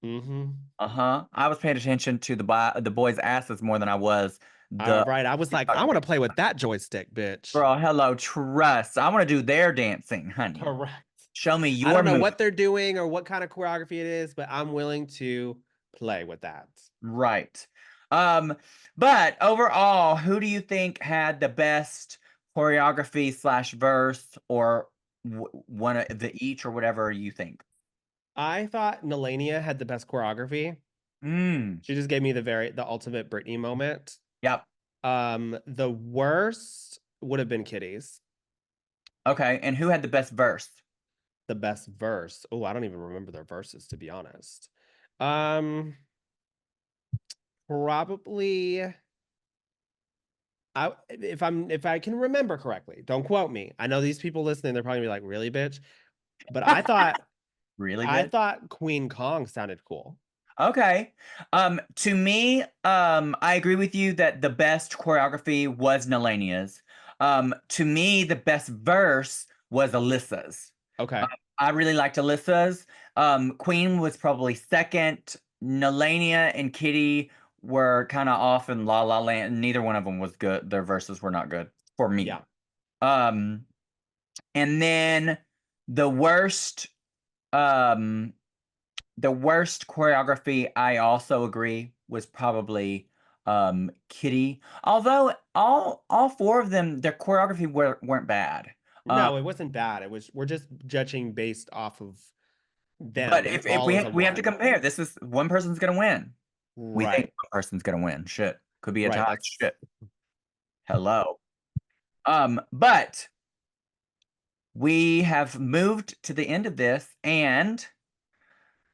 Speaker 1: Mm-hmm.
Speaker 2: Uh-huh. I was paying attention to the boys' asses more than I was the
Speaker 1: Right. I was like, I want to play with that joystick, bitch.
Speaker 2: girl. Hello, trust. I want to do their dancing, honey.
Speaker 1: Correct.
Speaker 2: Show me
Speaker 1: I
Speaker 2: your
Speaker 1: don't know
Speaker 2: move.
Speaker 1: what they're doing or what kind of choreography it is, but I'm willing to play with that.
Speaker 2: Right. But overall, who do you think had the best choreography slash verse or one of the each or whatever you think?
Speaker 1: I thought Melania had the best choreography.
Speaker 2: Mm.
Speaker 1: She just gave me the ultimate Britney moment.
Speaker 2: Yep.
Speaker 1: The worst would have been Kitty's.
Speaker 2: Okay. And who had the best verse?
Speaker 1: The best verse. Oh, I don't even remember their verses, to be honest. Probably if I can remember correctly, don't quote me. I know these people listening, they're probably gonna be like, really, bitch? But
Speaker 2: Really
Speaker 1: I
Speaker 2: good.
Speaker 1: thought Queen Kong sounded cool.
Speaker 2: Okay. To me, I agree with you that the best choreography was Nelania's. To me, the best verse was Alyssa's.
Speaker 1: Okay.
Speaker 2: I really liked Alyssa's. Queen was probably second. Nelania and Kitty were kind of off in La La Land. Neither one of them was good. Their verses were not good for me.
Speaker 1: Yeah.
Speaker 2: Um, and then the worst, um, the worst choreography, I also agree, was probably Kitty. Although all four of them, their choreography weren't bad.
Speaker 1: No, it wasn't bad. It was we're just judging based off of
Speaker 2: But
Speaker 1: them
Speaker 2: if
Speaker 1: all
Speaker 2: we
Speaker 1: as a
Speaker 2: we have to
Speaker 1: one.
Speaker 2: compare, this is one person's gonna win. We think
Speaker 1: Right.
Speaker 2: one person's gonna win. Shit. Could be a
Speaker 1: Right.
Speaker 2: tie.
Speaker 1: That's
Speaker 2: Shit. Hello. But we have moved to the end of this, and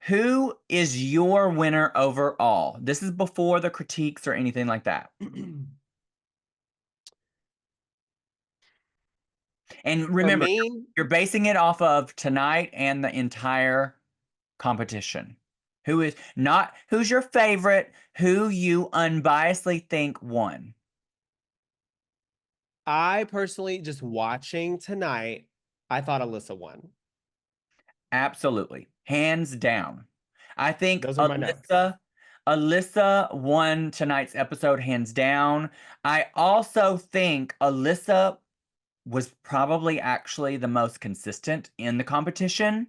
Speaker 2: who is your winner overall? This is before the critiques or anything like that. And
Speaker 1: for
Speaker 2: remember,
Speaker 1: me.
Speaker 2: you're basing it off of tonight and the entire competition. Who's your favorite, who you unbiasedly think won?
Speaker 1: I personally, just watching tonight, I thought Alyssa won.
Speaker 2: Absolutely. Hands down. I think
Speaker 1: Those are my notes.
Speaker 2: Alyssa won tonight's episode hands down. I also think Alyssa was probably actually the most consistent in the competition.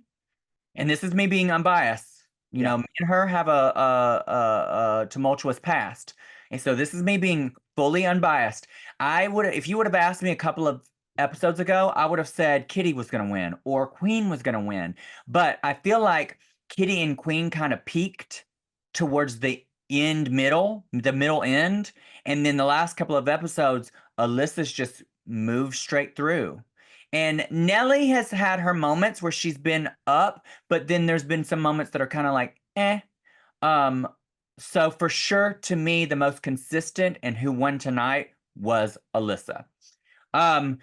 Speaker 2: And this is me being unbiased. You
Speaker 1: Yeah.
Speaker 2: know, me and her have a tumultuous past. And so this is me being fully unbiased. If you would have asked me a couple of episodes ago, I would have said Kitty was going to win or Queen was going to win. But I feel like Kitty and Queen kind of peaked towards the the middle end. And then the last couple of episodes, Alyssa's just moved straight through. And Nelly has had her moments where she's been up, but then there's been some moments that are kind of like, eh. Um, so for sure, to me, the most consistent and who won tonight was Alyssa. Um,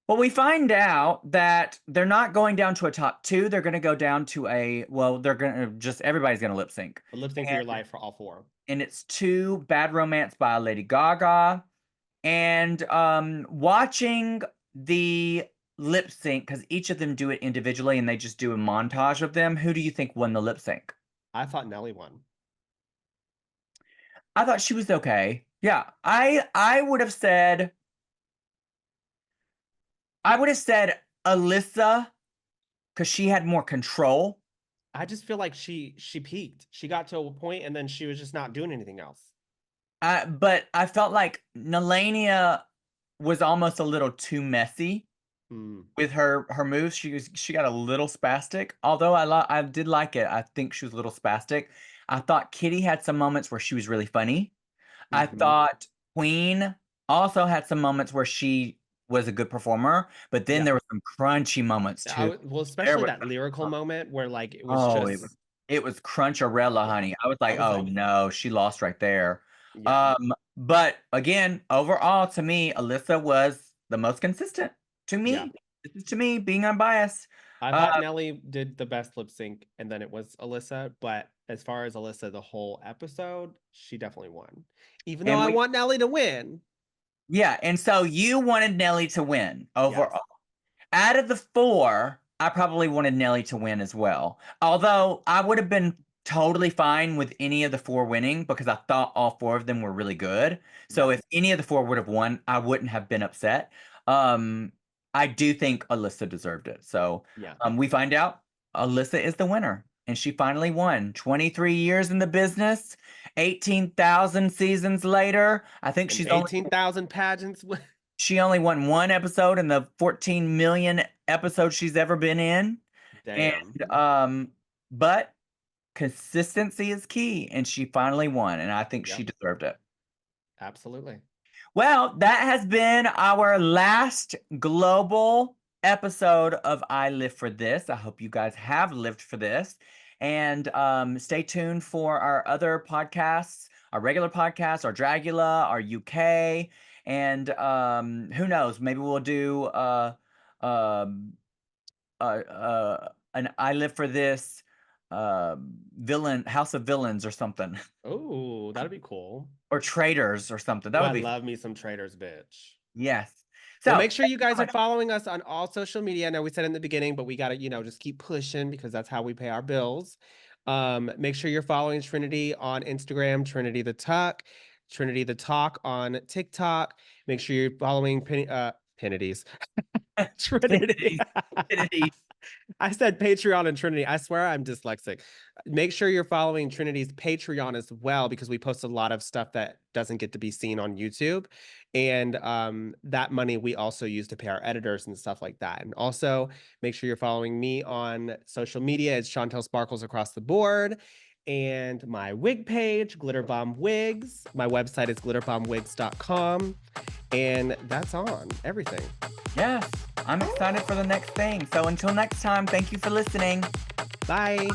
Speaker 2: well, we find out that they're not going down to a top two. They're going to go down to they're going to everybody's going to lip sync.
Speaker 1: A lip sync for your life for all four.
Speaker 2: And it's Two Bad Romance by Lady Gaga. And watching the lip sync, because each of them do it individually and they just do a montage of them, who do you think won the lip sync?
Speaker 1: I thought Nelly won.
Speaker 2: I thought she was okay. Yeah, I would have said Alyssa because she had more control.
Speaker 1: I just feel like she peaked. She got to a point and then she was just not doing anything else.
Speaker 2: But I felt like Melania was almost a little too messy
Speaker 1: Hmm.
Speaker 2: with her moves. She got a little spastic. Although I did like it. I think she was a little spastic. I thought Kitty had some moments where she was really funny. I
Speaker 1: Mm-hmm.
Speaker 2: thought Queen also had some moments where she was a good performer, but then
Speaker 1: Yeah.
Speaker 2: there were some crunchy moments too.
Speaker 1: Well,
Speaker 2: There
Speaker 1: especially
Speaker 2: was
Speaker 1: that lyrical moment where like it was
Speaker 2: oh,
Speaker 1: just
Speaker 2: it was Cruncharella,
Speaker 1: yeah.
Speaker 2: honey. I was
Speaker 1: I
Speaker 2: like,
Speaker 1: was
Speaker 2: oh
Speaker 1: like,
Speaker 2: no, she lost right there.
Speaker 1: yeah,
Speaker 2: But again, overall, to me, Alyssa was the most consistent. To
Speaker 1: yeah.
Speaker 2: me, this is to me being unbiased.
Speaker 1: I
Speaker 2: Uh,
Speaker 1: thought Nelly did the best lip sync, and then it was Alyssa. But as far as Alyssa, the whole episode, she definitely won. Even though
Speaker 2: and
Speaker 1: I
Speaker 2: we,
Speaker 1: want Nelly to win.
Speaker 2: yeah, and so you wanted Nelly to win
Speaker 1: Yes.
Speaker 2: overall. Out of the four, I probably wanted Nelly to win as well. Although I would have been totally fine with any of the four winning because I thought all four of them were really good. So
Speaker 1: Yeah.
Speaker 2: if any of the four would have won, I wouldn't have been upset. Um, I do think Alyssa deserved it. So
Speaker 1: Yeah.
Speaker 2: we find out Alyssa is the winner, and she finally won. 23 years in the business, 18,000 seasons later. I think
Speaker 1: And 18,000 pageants.
Speaker 2: she only won one episode in the 14 million episodes she's ever been in.
Speaker 1: Damn.
Speaker 2: And but consistency is key, and she finally won, and I think
Speaker 1: Yep.
Speaker 2: she deserved it.
Speaker 1: Absolutely.
Speaker 2: Well, that has been our last global episode of I Live for This. I hope you guys have lived for this. And stay tuned for our other podcasts, our regular podcasts, our Dragula, our UK. And who knows? Maybe we'll do um, an I Live for This villain, House of Villains or something,
Speaker 1: Oh, that'd be cool.
Speaker 2: or Traitors or something. That
Speaker 1: Oh,
Speaker 2: would
Speaker 1: I
Speaker 2: be,
Speaker 1: love me some traders, bitch.
Speaker 2: yes.
Speaker 1: Well,
Speaker 2: So,
Speaker 1: make sure you guys are following us on all social media. I know we said in the beginning, but we gotta, just keep pushing because that's how we pay our bills. Make sure you're following Trinity on Instagram, Trinity the Talk on TikTok. Make sure you're following Pinities. Trinity.
Speaker 2: Trinity.
Speaker 1: I said Patreon and Trinity. I swear I'm dyslexic. Make sure you're following Trinity's Patreon as well because we post a lot of stuff that doesn't get to be seen on YouTube. And that money we also use to pay our editors and stuff like that. And also make sure you're following me on social media. It's Chantel Sparkles across the board. And my wig page, Glitter Bomb Wigs. My website is glitterbombwigs.com. And that's on everything.
Speaker 2: Yes, I'm excited for the next thing. So until next time, thank you for listening.
Speaker 1: Bye.